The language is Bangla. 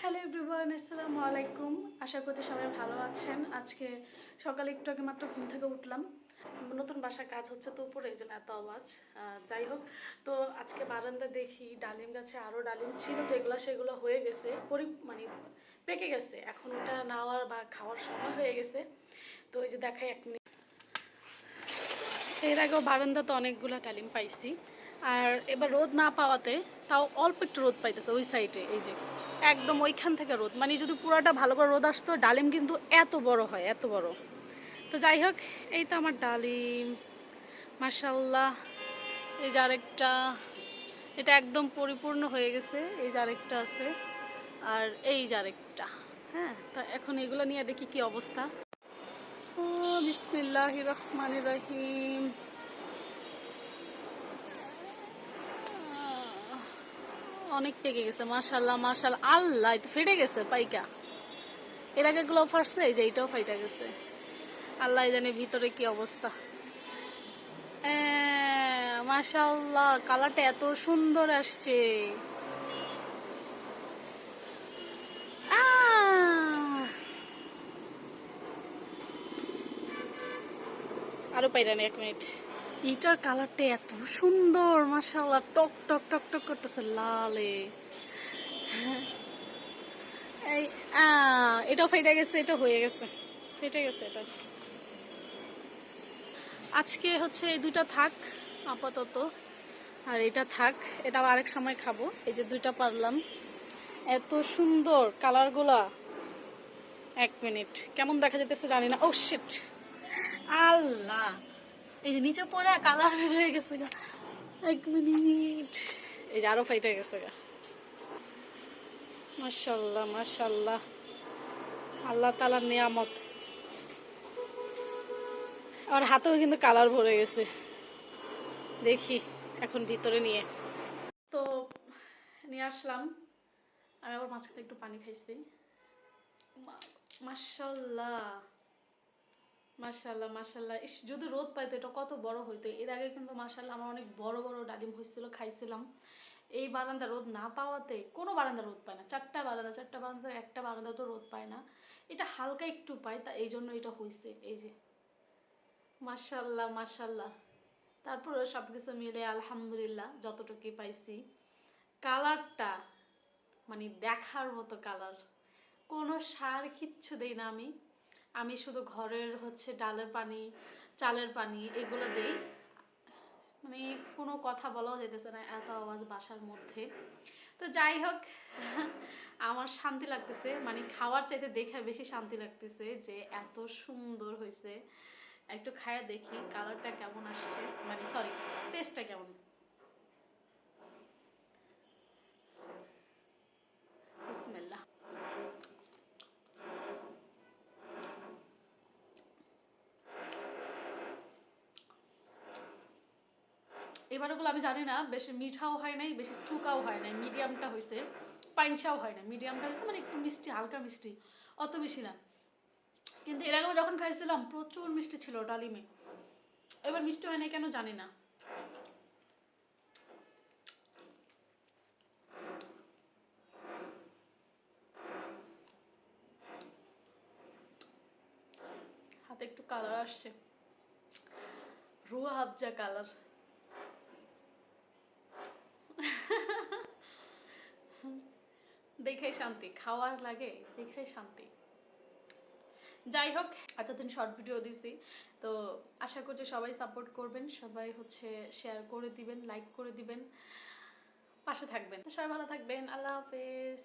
হ্যালো এভরিওয়ান, আসসালামু আলাইকুম। আশা করছি সবাই ভালো আছেন। আজকে সকালে একটু আগে মাত্র ঘুম থেকে উঠলাম। নতুন বাসায় কাজ হচ্ছে তো উপরে, এই জন্য এত আওয়াজ। যাই হোক, তো আজকে বারান্দা দেখি ডালিম গাছে আরও ডালিম ছিল যেগুলো সেগুলো হয়ে গেছে, মানে পেকে গেছে। এখন ওটা নেওয়ার বা খাওয়ার সময় হয়ে গেছে। তো এই যে দেখাই এক মিনিট। এর আগেও বারান্দাতে অনেকগুলো ডালিম পাইছি, আর এবার রোদ না পাওয়াতে তাও অল্প একটু রোদ পাইতেছে ওই সাইডে। এই যে একদম ওইখান থেকে রোদ, মানে যদি পুরোটা ভালো করে রোদ আসতো ডালিম কিন্তু এত বড় হয়, এত বড়। তো যাই হোক, এই তো আমার ডালিম, মাশাল্লাহ। এই যে আরেকটা, এটা একদম পরিপূর্ণ হয়ে গেছে। এই যে আরেকটা আছে, আর এই যে আরেকটা। হ্যাঁ, তো এখন এগুলো নিয়ে দেখি কি অবস্থা। ও বিসমিল্লাহির রহমানির রহিম। অনেক পেকে গেছে, মাশাল্লাহ মাশাল্লাহ। আল্লাহ, তো ফেটে গেছে পাইকা। এর আগে গুলো ফাটছে, এই যে এইটাও ফাইটা গেছে। আল্লাহ জানে ভিতরে কি অবস্থা। মাশাল্লাহ, কালারটা এত সুন্দর আসছে। আরো পাইরা নেই, 1 মিনিট। এটার কালারটা এত সুন্দর, মাশাল্লাহ, টক টক টক টক করতেছে লালে। এই এটাও ফেটে গেছে, এটা হয়ে গেছে, ফেটে গেছে এটা। আজকে হচ্ছে এই দুইটা থাক আপাতত, আর এটা থাক, এটা আরেক সময় খাবো। এই যে দুইটা পারলাম, এত সুন্দর কালারগুলা। 1 মিনিট, কেমন দেখা যেতেছে জানি না। ও শিট, আল্লাহ, এই যে নিচে পড়ে কালার বের হয়ে গেছে গা। 1 মিনিট, এই যে আরো ফাইটে গেছে গা। মাশাল্লাহ মাশাল্লাহ, আল্লাহ তাআলার নিয়ামত। আমার হাতেও কিন্তু কালার ভরে গেছে। দেখি এখন ভিতরে নিয়ে তো নিয়ে আসলাম। আমি আবার মাঝখানে একটু পানি খাইছি। মাশাল্লাহ মাশাল্লাহ মাশাল্লাহ। ইস, যদি রোদ পাইতো এটা কত বড় হইতো। এর আগে কিন্তু মাশাল্লাহ আমার অনেক বড় বড় ডালিম হয়েছিল, খাইছিলাম। এই বারান্দা রোদ না পাওয়াতে, কোনো বারান্দা রোদ পায় না। চারটা বারান্দা একটা বারান্দা তো রোদ পায় না। এটা হালকা একটু পায়, তা এই জন্য এটা হয়েছে। এই যে মাশাল্লাহ মাশাল্লাহ। তারপরে সবকিছু মিলে আলহামদুলিল্লাহ যতটুকু পাইছি। কালারটা মানে দেখার মতো কালার। কোনো সার কিচ্ছু দেই না আমি। আমি শুধু ঘরের হচ্ছে ডালের পানি, চালের পানি এগুলো দেই। মানে কোনো কথা বলাও যেতেছে না, এত আওয়াজ বাসার মধ্যে। তো যাই হোক, আমার শান্তি লাগতেছে, মানে খাওয়ার চাইতে দেখে বেশি শান্তি লাগতেছে যে এত সুন্দর হয়েছে। একটু খায়া দেখি কালারটা কেমন আসছে, মানে সরি, টেস্টটা কেমন। বিসমিল্লাহ। এবারগুলো আমি জানি না, বেশি মিঠাও হয় নাই, বেশি চুকাও হয় নাই, মিডিয়ামটা হয়েছে। পাইনসাও হয় না, মিডিয়ামটা হয়েছে, মানে একটু মিষ্টি, হালকা মিষ্টি, অত বেশি না। কিন্তু এর আগে যখন খাইছিলাম প্রচুর মিষ্টি ছিল ডালিমে। এবার মিষ্টি হয় না কেন জানি না। হাতে একটু কালার আসছে, রুয়া হাবজা কালার। দেখাই শান্তি, খাওয়ার লাগে দেখাই শান্তি। যাই হোক, এতদিন শর্ট ভিডিও দিছি, তো আশা করছি সবাই সাপোর্ট করবেন, সবাই হচ্ছে শেয়ার করে দিবেন, লাইক করে দিবেন, পাশে থাকবেন। সবাই ভালো থাকবেন, আল্লাহ হাফেজ।